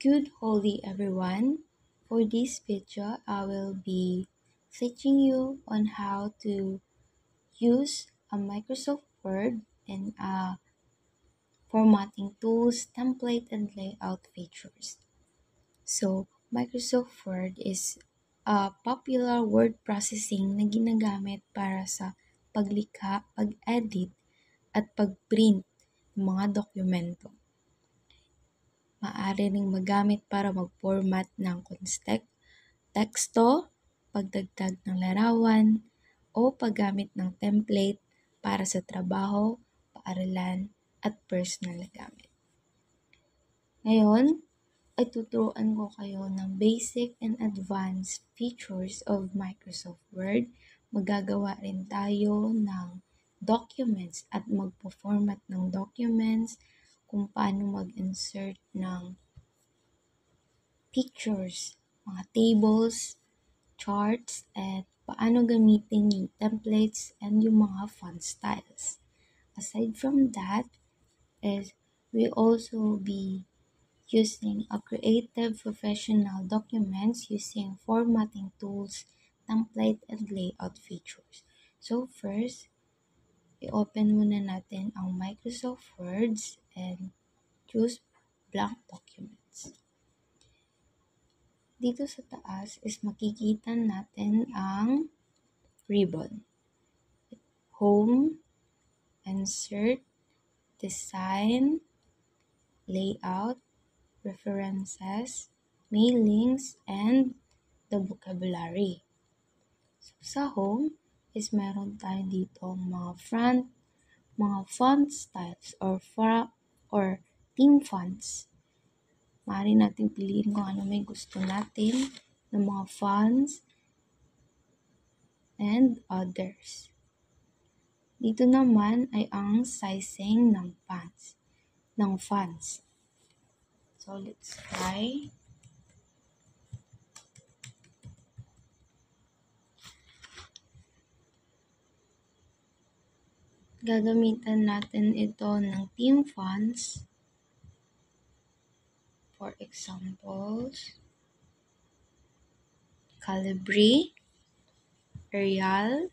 Good holy everyone. For this video, I will be teaching you on how to use a Microsoft Word and formatting tools, template, and layout features. So, Microsoft Word is a popular word processing na ginagamit para sa paglikha, pag-edit, at pag-print ng mga dokumento. Maaari ring magamit para mag-format ng teksto, pagdagdag ng larawan, o paggamit ng template para sa trabaho, paaralan, at personal na gamit. Ngayon, ay tuturuan ko kayo ng basic and advanced features of Microsoft Word. Magagawa rin tayo ng documents at magpo-format ng documents, kung paano mag-insert ng pictures, mga tables, charts, at paano gamitin yung templates and yung mga font styles. Aside from that, we also be using a creative professional documents using formatting tools, template, and layout features. So first, i-open muna natin ang Microsoft Words and choose blank documents. Dito sa taas is makikita natin ang ribbon. Home, Insert, Design, Layout, References, Mailings, and the vocabulary. So, sa home is meron tayo dito mga font styles or theme fonts. Maaari natin piliin kung ano may gusto natin ng mga fonts and others. Dito naman ay ang sizing ng fonts. So, let's try. Gagamitan natin ito ng theme fonts. For examples, Calibri, Arial,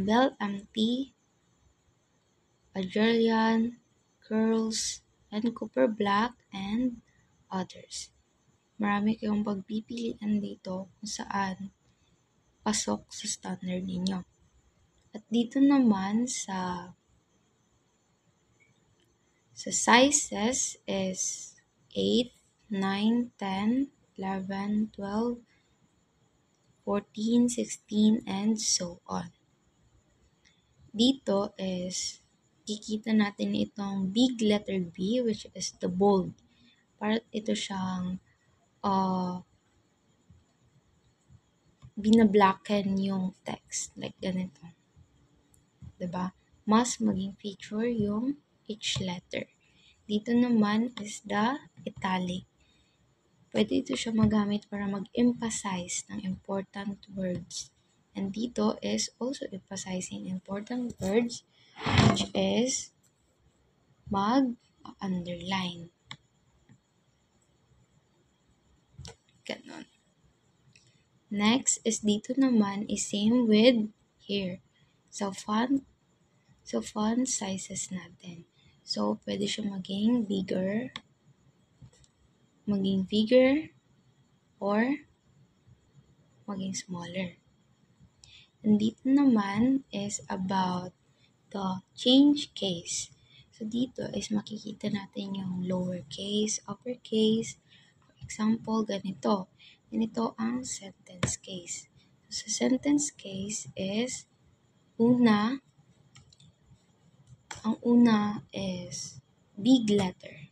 Bell Empty, Agerian, Curls, and Cooper Black, and others. Marami kayong pagpipilian dito kung saan pasok sa standard ninyo. At dito naman sa sizes is 8, 9, 10, 11, 12, 14, 16, and so on. Dito is kikita natin itong big letter B, which is the bold. Part ito siyang binablacken yung text. Like ganito. Diba? Mas maging feature yung each letter. Dito naman is the italic. Pwede ito siya magamit para mag-emphasize ng important words. And dito is also emphasizing important words, which is mag-underline. Ganon. Next is dito naman is same with here. So font sizes natin. So, pwede siya maging bigger, or maging smaller. And dito naman is about the change case. So, dito is makikita natin yung lowercase, uppercase. For example, ganito. Ganito ang sentence case. So, sa sentence case is ang una is big letter.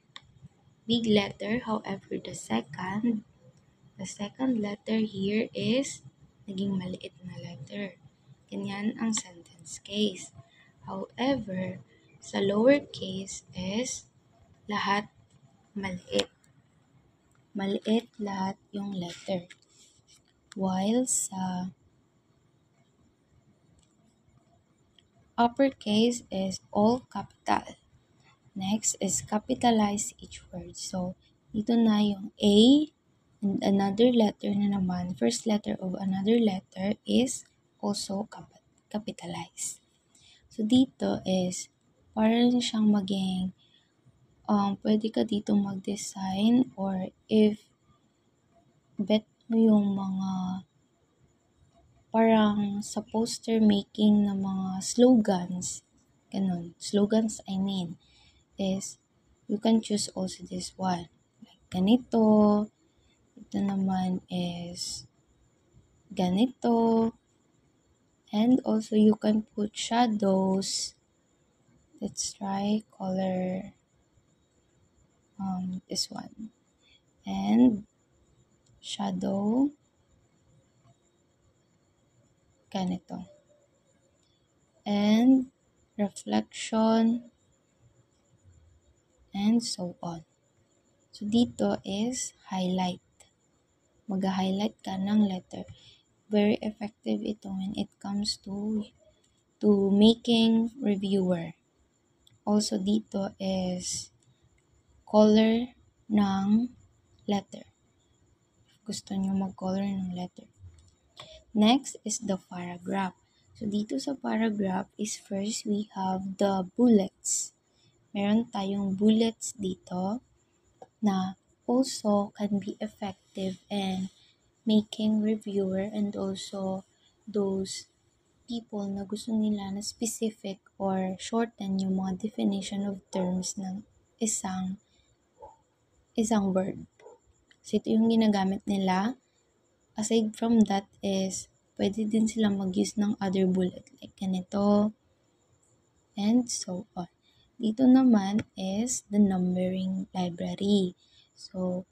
Big letter, however, the second letter here is naging maliit na letter. Ganyan ang sentence case. However, sa lowercase is lahat maliit. Maliit lahat yung letter. While sa uppercase is all capital. Next is capitalize each word. So, dito na yung A and another letter na naman, first letter of another letter is also capitalized. So, dito is para siyang maging, pwede ka dito mag-design or if bet mo yung mga parang sa poster making na mga slogans, ganun. Slogans, I mean, is you can choose also this one. Like ganito, ito naman is ganito, and also you can put shadows. Let's try color this one. And shadow, ganito. And reflection, and so on. So, dito is highlight. Mag-highlight ka ng letter. Very effective ito when it comes to making reviewer. Also, dito is color ng letter. Gusto nyo mag-color ng letter. Next is the paragraph. So, dito sa paragraph is first we have the bullets. Meron tayong bullets dito na also can be effective in making reviewer and also those people na gusto nila na specific or shorten yung mga definition of terms ng isang word. So, ito yung ginagamit nila. Aside from that is, pwede din silang mag-use ng other bullet like ganito and so on. Dito naman is the numbering library. So,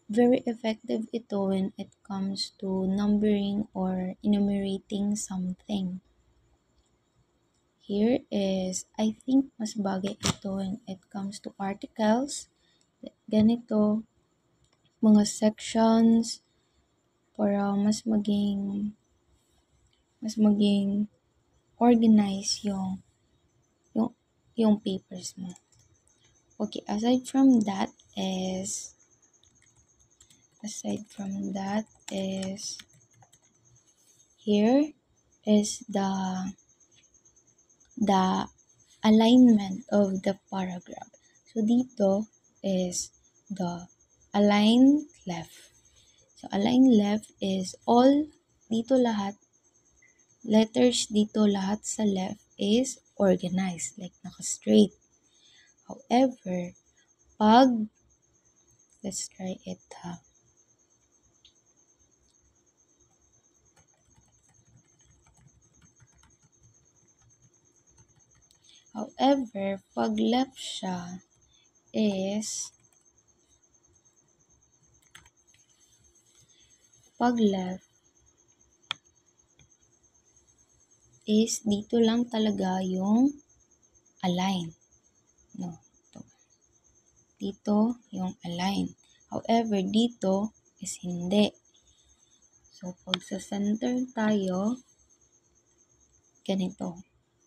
very effective ito when it comes to numbering or enumerating something. Here is, I think mas bagay ito when it comes to articles. Ganito, mga sections, para mas maging organize yung papers mo. Okay, aside from that is here is the alignment of the paragraph. So, dito is the align left. So, align left is all, dito lahat, letters dito lahat sa left is organized, like naka-straight. However, let's try it ha. However, pag left siya is, dito lang talaga yung align. No, ito. Dito yung align. However, dito is hindi. So, pag sa center tayo, ganito.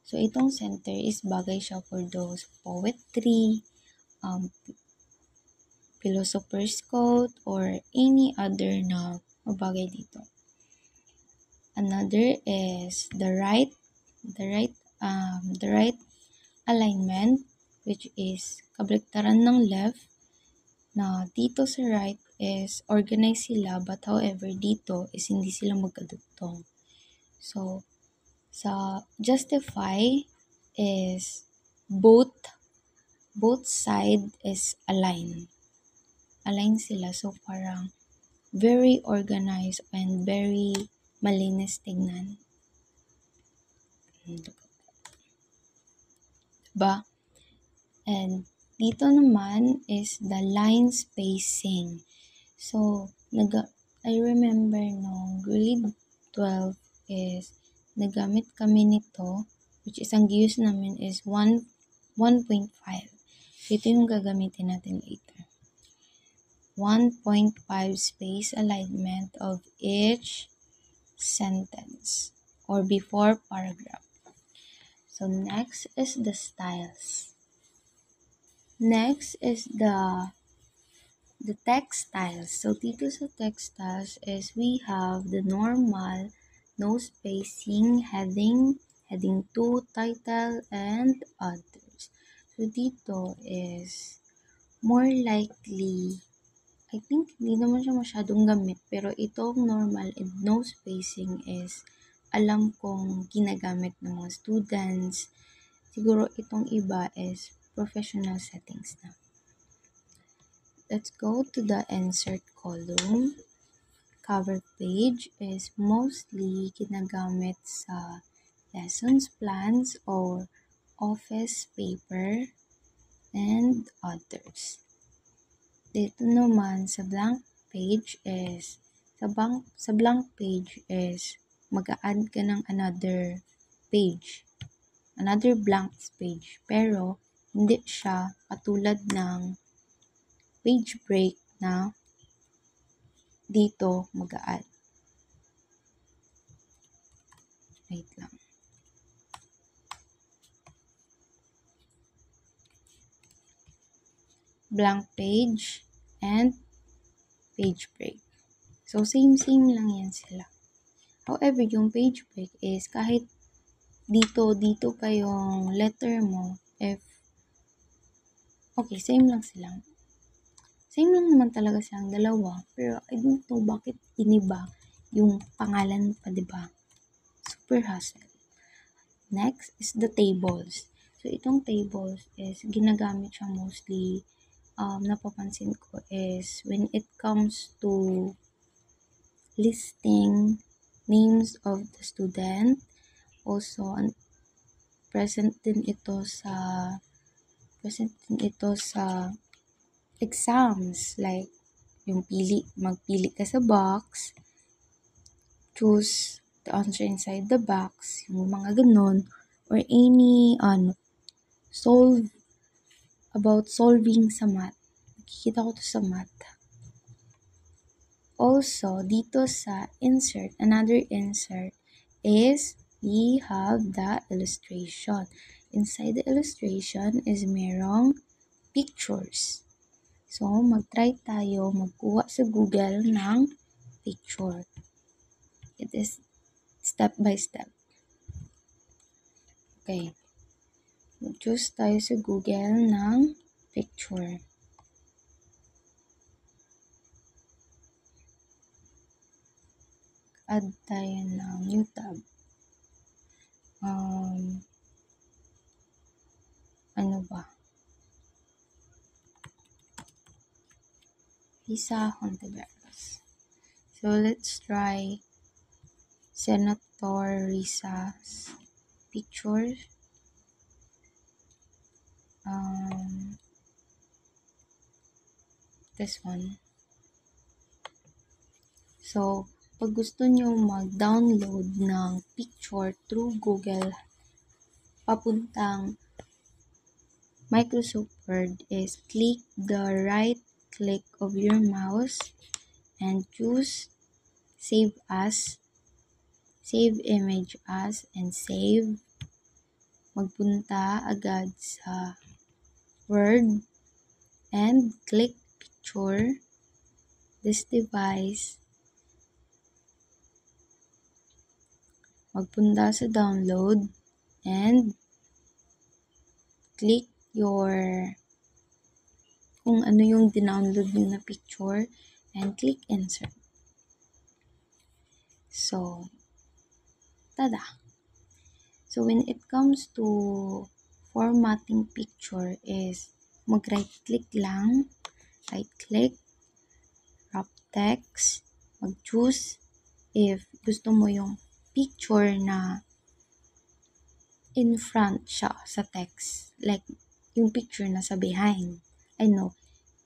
So, itong center is bagay siya for those poetry, philosopher's quote, or any other na mabagay dito. Another is the right alignment, which is kabaliktaran ng left, na dito sa right is organized sila, but however dito is hindi sila magkadugtong. So, sa justify is both side is align sila. So, parang very organized and very malinis tingnan. Diba? And dito naman is the line spacing. So, I remember no grade 12 is nagamit kami nito, which is ang use namin is 1.5. So, ito yung gagamitin natin later. 1.5 space alignment of each sentence or before paragraph. So, next is the styles. Next is the textiles. So dito sa textiles is we have the normal, no spacing, heading 2, title, and others. So dito is more likely, I think hindi naman siya masyadong gamit, pero itong normal and no spacing is alam kong ginagamit ng mga students. Siguro itong iba is professional settings na. Let's go to the insert column. Cover page is mostly ginagamit sa lessons plans or office paper and others. Dito naman sa blank page is mag-a-add ka ng another page, another blank page, pero hindi siya katulad ng page break na dito mag-a-add. Wait lang. Blank page and page break. So, same lang yan sila. However, yung page break is kahit dito pa yung letter mo, okay, same lang sila. Same lang naman talaga silang dalawa, pero I don't know bakit iniba yung pangalan pa, diba? Super hassle. Next is the tables. So, itong tables is ginagamit siya mostly, napapansin ko is when it comes to listing names of the student. Also, present din ito sa exams, like yung magpili ka sa box, choose the answer inside the box, yung mga ganon, or any solving sa math. Nakikita ko to sa math. Also, dito sa insert, another insert is we have the illustration. Inside the illustration is merong pictures. So, mag-try tayo magkuha sa Google ng picture. It is step by step. Okay. Mag-choose tayo sa Google ng picture. Add tayo ng new tab. Ano ba? Risa Hontiveros. So, let's try Senator Risa's picture. This one. So, pag gusto nyo mag-download ng picture through Google, papuntang Microsoft Word is click the right click of your mouse and choose Save As, Save Image As, and Save. Magpunta agad sa Word and click Picture, this device. Magpunta sa Download and click kung ano yung dinownload nyo na picture and click Insert. So, tada! So, when it comes to formatting picture is mag-right click lang, right click, wrap text, mag-choose if gusto mo yung picture na in front siya sa text, like yung picture nasa behind.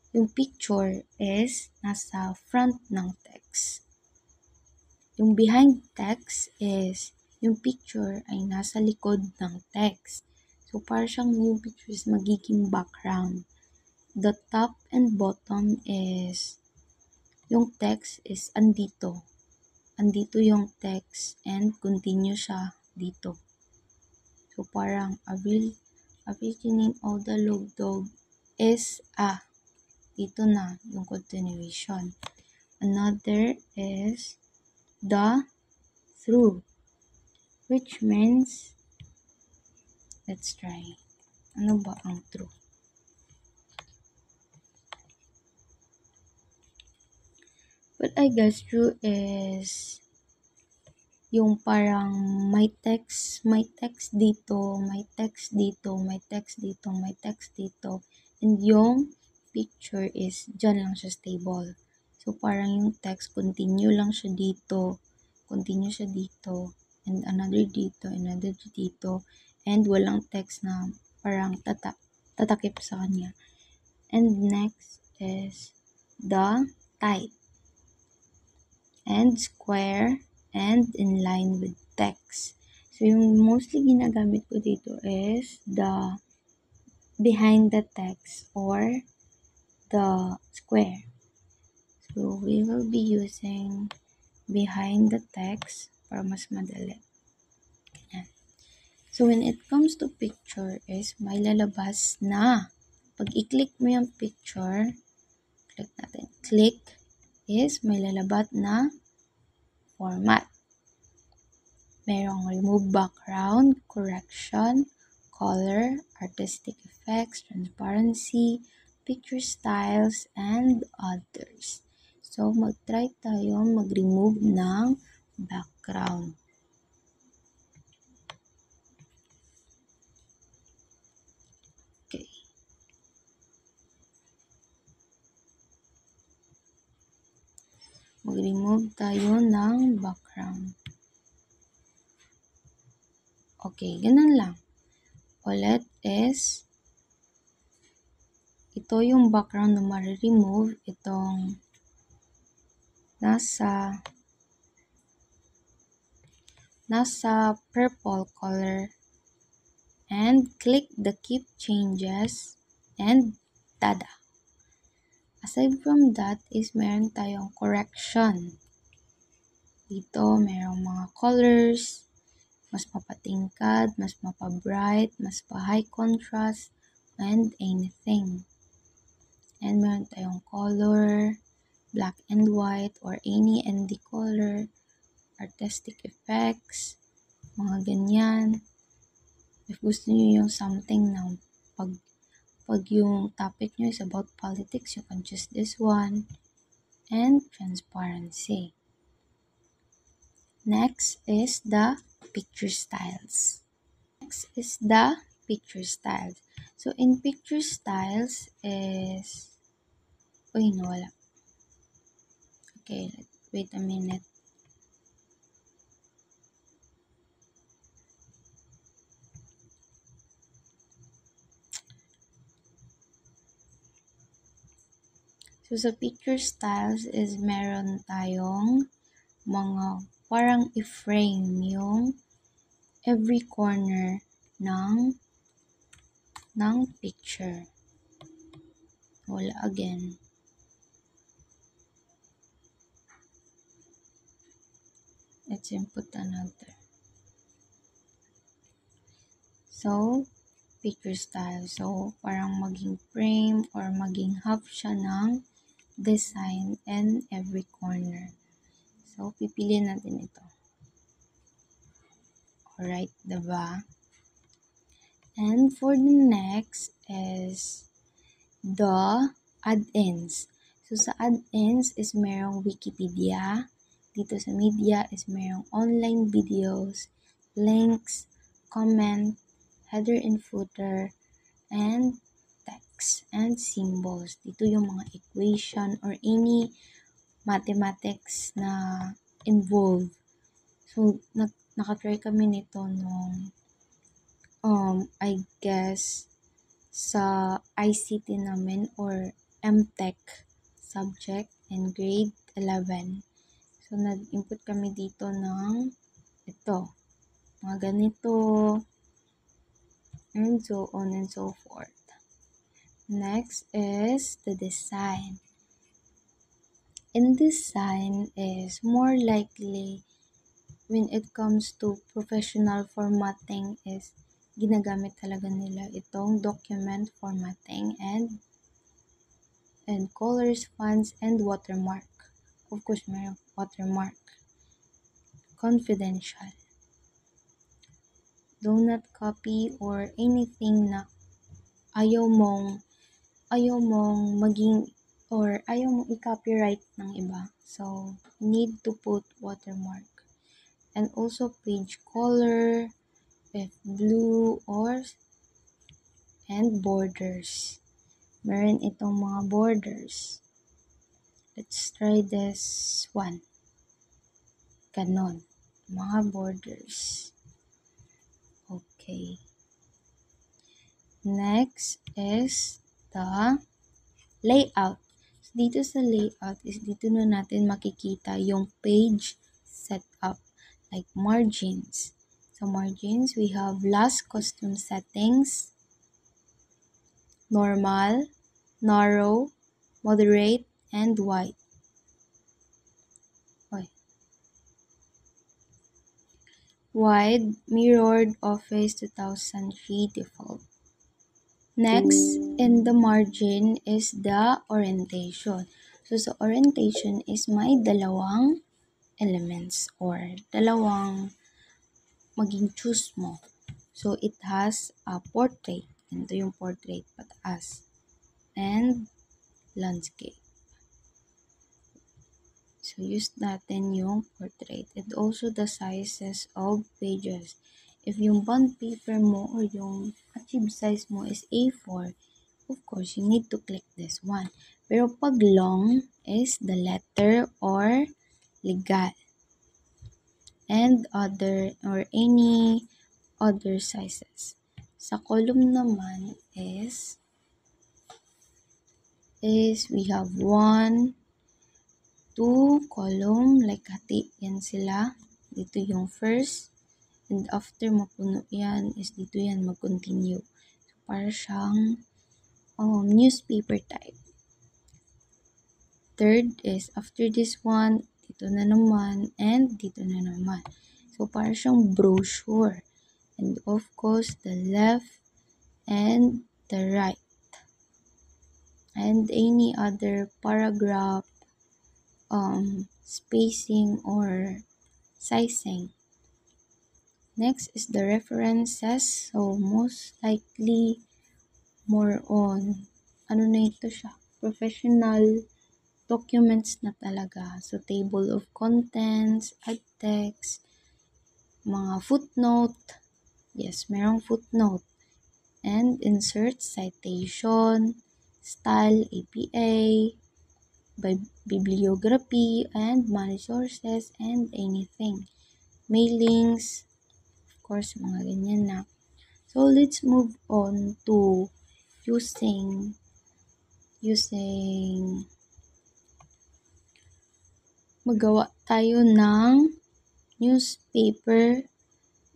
Yung picture is nasa front ng text. Yung behind text is yung picture ay nasa likod ng text. So, para siyang yung picture is magiging background. The top and bottom is yung text is andito. Andito yung text and continue siya dito. So, parang I will clean all the log dog is a. Dito na yung continuation. Another is the, through, which means, let's try. Ano ba ang through? But I guess through is yung parang may text dito, may text dito, may text dito, may text dito. And yung picture is dyan lang siya stable. So parang yung text, continue lang siya dito, continue siya dito, and another dito, and walang text na parang tatakip sa kanya. And next is the type, and square, and in line with text. So, yung mostly ginagamit ko dito is the behind the text or the square. So, we will be using behind the text para mas madali. Ganyan. So, when it comes to picture is may lalabas na. Pag i-click mo yung picture, click natin. Click is may lalabas na format. Merong remove background, correction, color, artistic effects, transparency, picture styles, and others. So, mag-try tayo mag-remove ng background. Okay. Mag-remove tayo ng background. Okay, ganun lang. Ulit is, ito yung background na ma-remove, itong nasa purple color, and click the keep changes and tada. Aside from that is meron tayong correction. Dito merong mga colors, mas mapatingkad, mas mapabright, mas pa-high contrast, and anything. And meron tayong color, black and white, or any ND color, artistic effects, mga ganyan. If gusto niyo yung something na pag yung topic nyo is about politics, you can choose this one. And transparency. Next is the picture styles. So, in picture styles is, nawala. Okay, wait a minute. So, sa picture styles is meron tayong mga parang i-frame yung every corner ng picture. Wala again. Let's input another. So, picture style. So, parang maging frame or maging half siya ng design in every corner. So, pipiliin natin ito. Alright, diba? And for the next is the add-ins. So, sa add-ins is merong Wikipedia. Dito sa media is merong online videos, links, comment, header and footer, and text and symbols. Dito yung mga equation or any mathematics na involved. So, nakatry kami nito nung I guess sa ICT namin or MTech subject in grade 11. So, nag-input kami dito ng ito, mga ganito, and so on and so forth. Next is the design. In design is more likely when it comes to professional formatting is ginagamit talaga nila itong document formatting and and colors, fonts, and watermark. Of course, mayroong watermark. Confidential. Do not copy or anything na ayaw mong maging or ayaw mong i-copyright ng iba. So, need to put watermark. And also page color, if blue or and borders. Meron itong mga borders. Let's try this one. Ganon. Mga borders. Okay. Next is the layout. So, dito sa layout is dito na natin makikita yung page setup. Like margins. So, margins, we have last custom settings, normal, narrow, moderate, and wide. Wide, mirrored Office 2003 default. Next, in the margin is the orientation. So, sa orientation is may dalawang elements or dalawang maging choose mo. So, it has a portrait. Ito yung portrait pataas. And landscape. So, use natin yung portrait. And also the sizes of pages. If yung bond paper mo or yung achieve size mo is A4, of course, you need to click this one. Pero pag long is the letter or legal. And other or any other sizes. Sa column naman is we have 1, 2 column, like hati yan sila. Dito yung first, and after mapuno yan, is dito yan mag-continue. So, para siyang newspaper type. Third is after this one, dito na naman, and dito na naman. So, para siyang brochure. And of course, the left and the right. And any other paragraph, spacing or sizing. Next is the references. So, most likely, more on, na ito siya, professional documents na talaga. So, table of contents, add text, mga footnote. Yes, merong footnote. And insert, citation, style, APA, bibliography, and managed sources, and anything. Mailings, of course, mga ganyan na. So, let's move on to using magawa tayo ng newspaper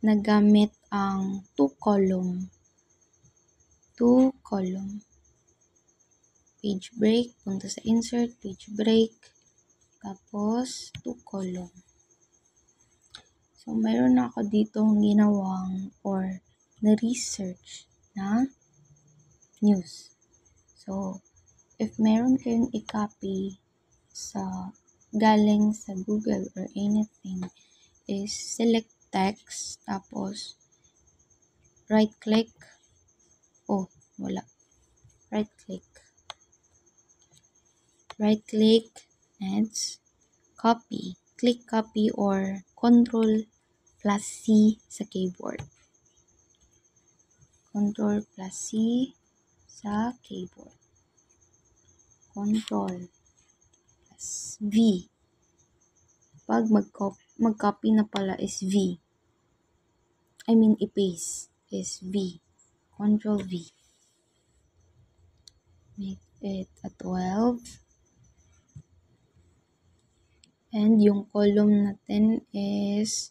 na gamit ang 2 column. Page break, punta sa insert, page break, tapos 2 column. So, mayroon na ako ditong ginawang or na-research na news. So, if meron kayong i-copy sa galing sa Google or anything, is select text, tapos right click. Wala. Right click and copy. Click copy or Control plus C sa keyboard. Control plus C sa keyboard. Control plus V. Pag mag-copy na pala is V. I-paste is V. Control V. Make it a 12. And yung column natin is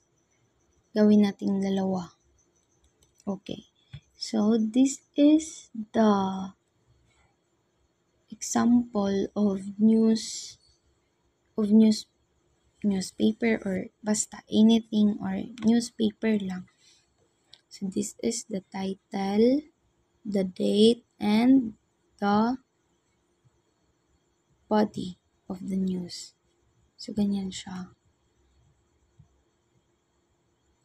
gawin nating 2. Okay. So, this is the example of newspaper or basta anything or newspaper lang. So, this is the title, the date, and the body of the news. So, ganyan siya.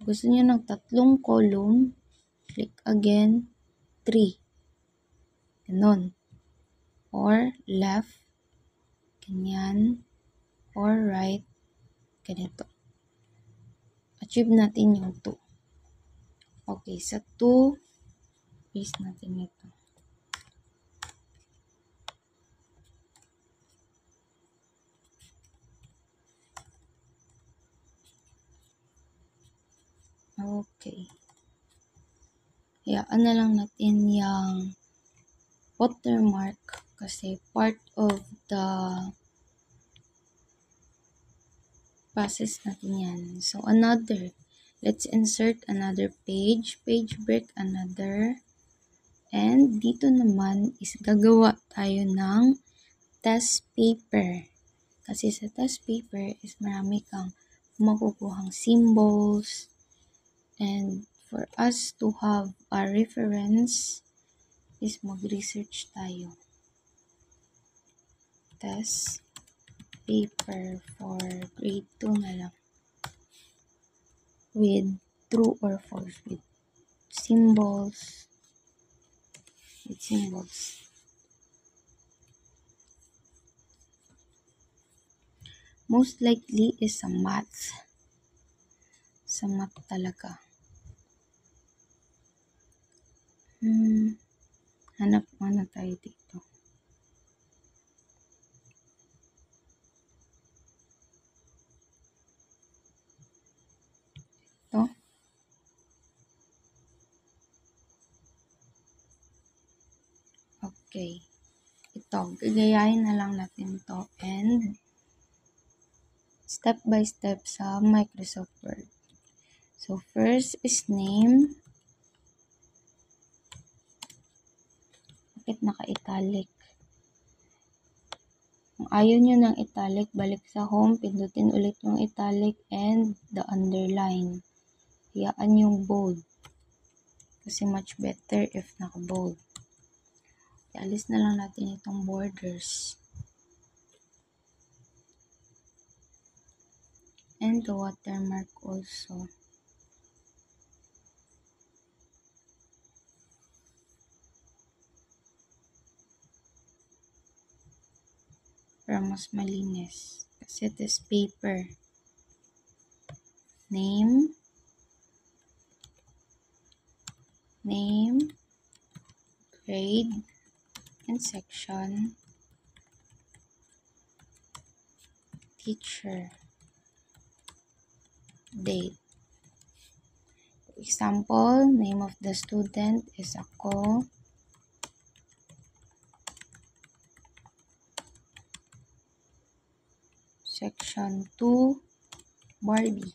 Gusto niyo ng 3 column, click again, 3. Ganon. Or left, ganyan. Or right, ganito. Achieve natin yung 2. Okay, sa 2, paste natin ito. Okay. Hayaan na lang natin yung watermark kasi part of the process natin yan. So, let's insert another page break another, and dito naman is gagawa tayo ng test paper. Kasi sa test paper is marami kang makukuhang symbols, and for us to have a reference is mag-research tayo. Test paper for grade 2 na lang. With true or false, with symbols. Most likely is sa math. Sa math talaga. Hanap muna tayo dito. Ito. Okay. Ito. Gagayahin na lang natin to and step by step sa Microsoft Word. So, first is name. Bakit naka-italic? Kung ayaw nyo ng italic, balik sa home, pindutin ulit yung italic and the underline. Hayaan yung bold. Kasi much better if naka-bold. Ialis na lang natin itong borders. And the watermark also. Para mas malinis. Kasi this paper. Name, grade, and section, teacher, date. For example, name of the student is ako. Section 2, Barbie.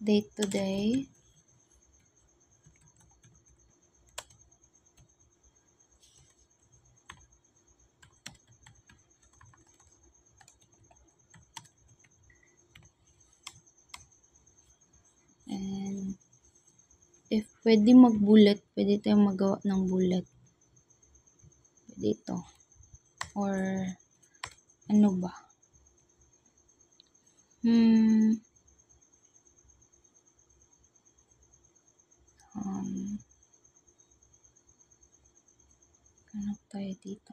Date today. And if pwede mag-bullet, pwede tayong magawa ng bullet. Pwede ito. Or ano ba? Hanap tayo dito.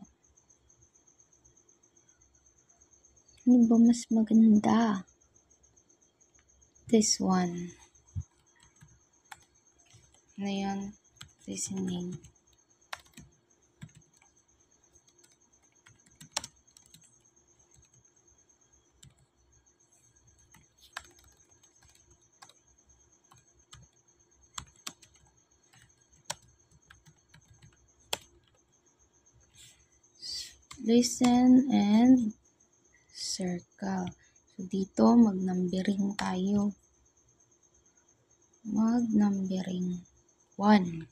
Ano ba mas maganda? This one. Ano yan? Listening. Listen and circle. So, dito, mag-numbering tayo. Mag-numbering 1.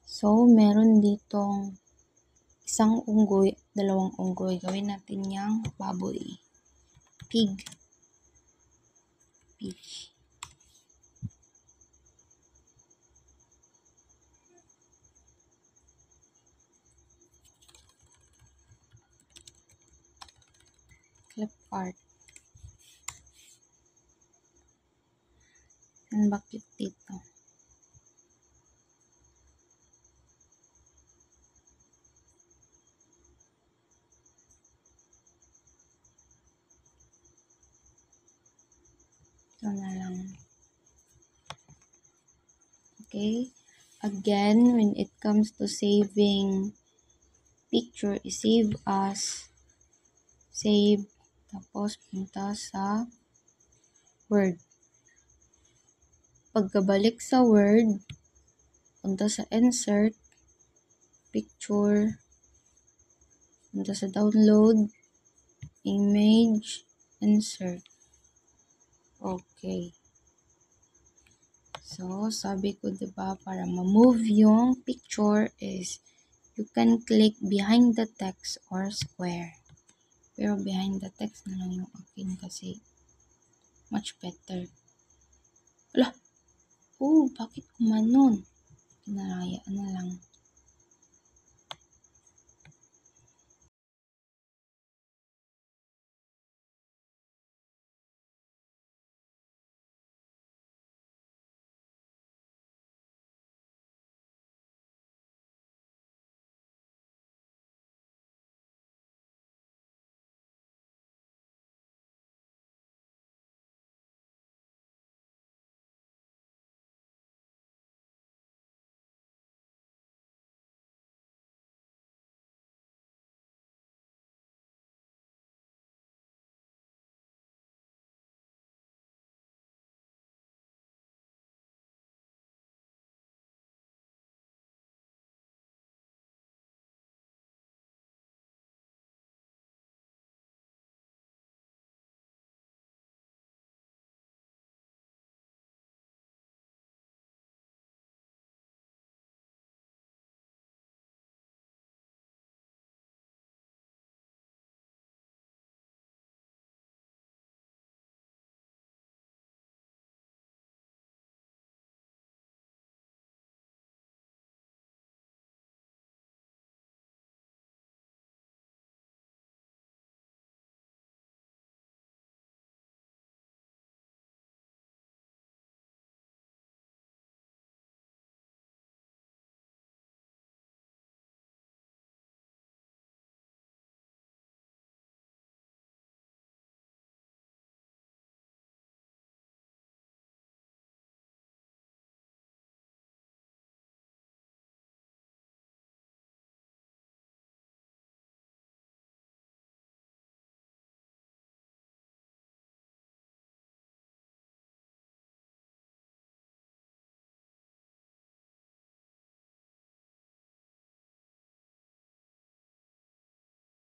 So, meron ditong isang unggoy, dalawang unggoy. Gawin natin yung baboy. Pig. Pig. Clip art. Yan ba cute dito? Ito na lang. Okay? Again, when it comes to saving picture, i-save as. Save. Tapos, punta sa Word. Pagkabalik sa Word, punta sa Insert, Picture, punta sa Download, Image, Insert. Okay. So, sabi ko diba, para ma-move yung picture is you can click behind the text or square. Pero behind the text na lang yung akin kasi much better. Ala! Oh, bakit kumanon? Kinarayaan na lang.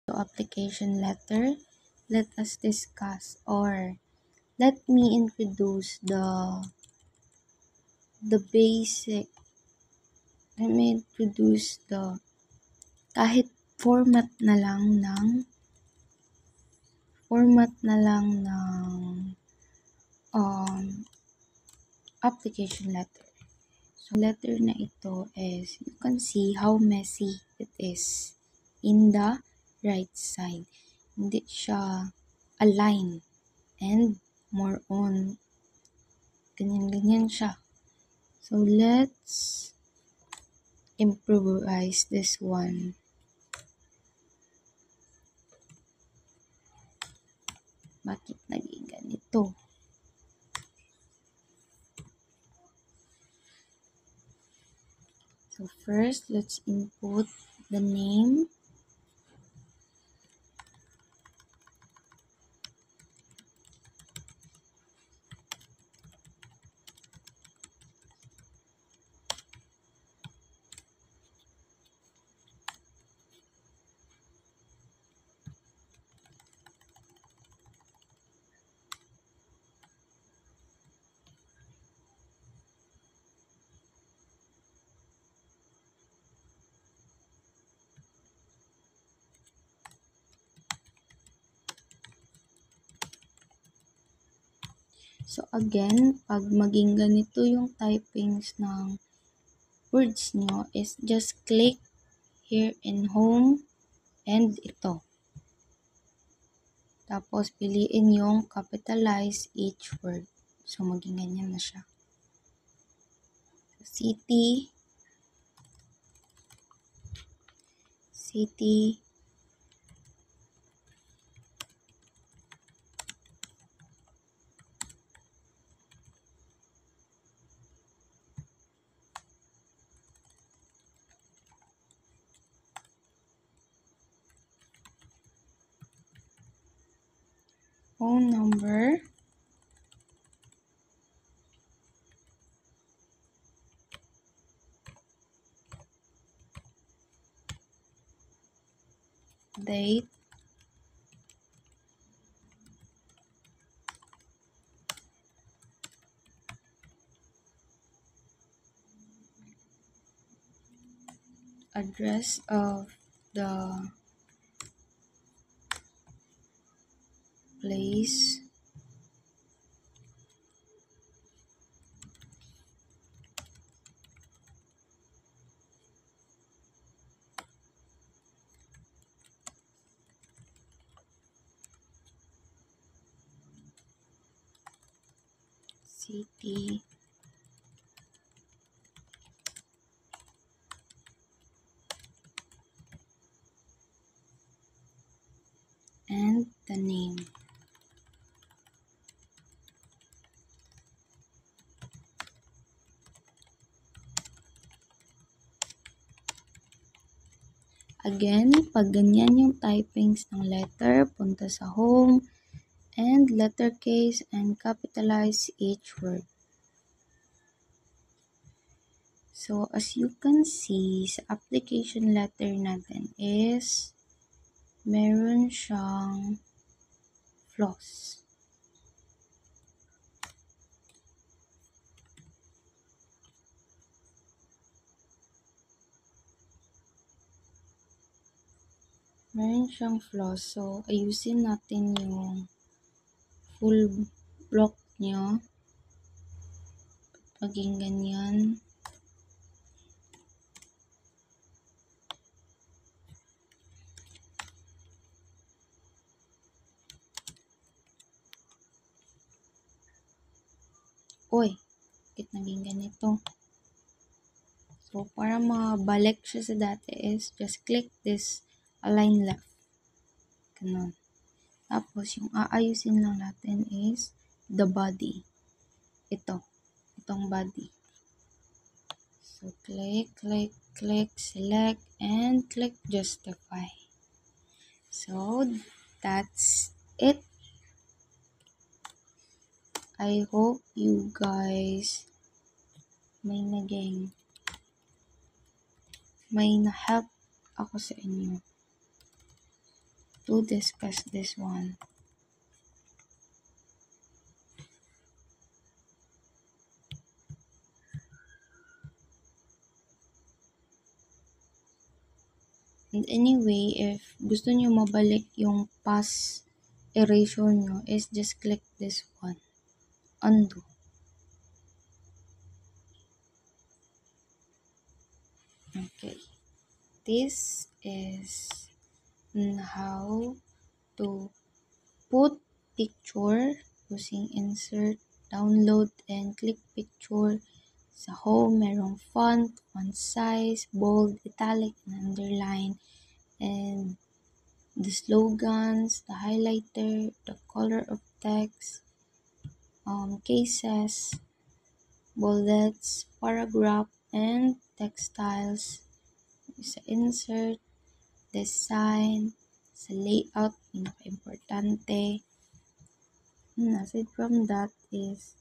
So, application letter, let us discuss or let me introduce the basic. Let me introduce the kahit format na lang ng application letter. So, letter na ito is, you can see how messy it is in the right side. Hindi siya align and more on ganyan-ganyan siya. So, let's improvise this one. Bakit naging ganito? So first, let's input the name. So again, pag maging ganito yung typings ng words nyo is just click here in home and ito. Tapos piliin yung capitalize each word. So maging ganyan na siya. City, city, phone number, date, address of the place, city, and the name. Again, pag ganyan yung typings ng letter, punta sa home, and letter case, and capitalize each word. So, as you can see, sa application letter natin is meron siyang flaws. Meron siyang flaws. So, ayusin natin yung full block niya. Maging ganyan. Uy, bakit naging ganito? So, para mabalik siya sa dati is just click this align left. Ganun. Tapos, yung aayusin lang natin is the body. Itong body. So, click, click, click, select, and click justify. So, that's it. I hope you guys may na-help ako sa inyo to discuss this one. And anyway, if gusto nyo mabalik yung past erasure nyo, is just click this one. Undo. Okay. This is how to put picture using insert, download, and click picture. Sa home, merong font size, bold, italic, and underline. And the slogans, the highlighter, the color of text, cases, bullets, paragraph, and textiles. Sa insert, design, sa layout, pinaka-importante. And aside from that is,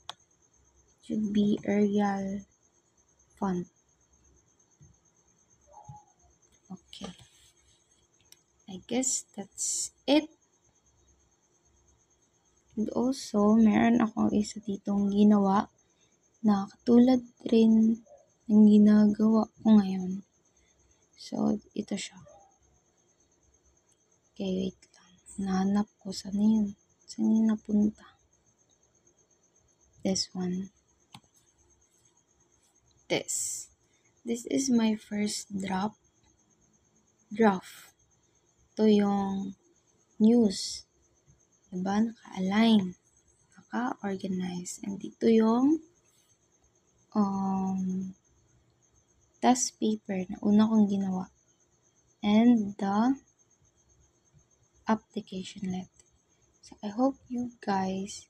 should be Arial font. Okay. I guess that's it. And also, meron akong isa ditong ginawa na katulad rin ng ginagawa ko ngayon. So, ito siya. Okay, wait lang. Nahanap ko. Saan yun? Saan yun napunta? this one. This is my first draft. Ito yung news. Diba? Naka-align. Naka-organize. And dito yung test paper na una kong ginawa. And the application letter. So, I hope you guys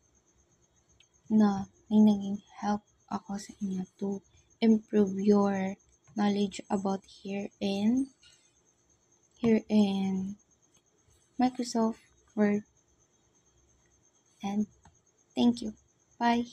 na may naging help ako sa inyo to improve your knowledge about here in Microsoft Word. And thank you. Bye.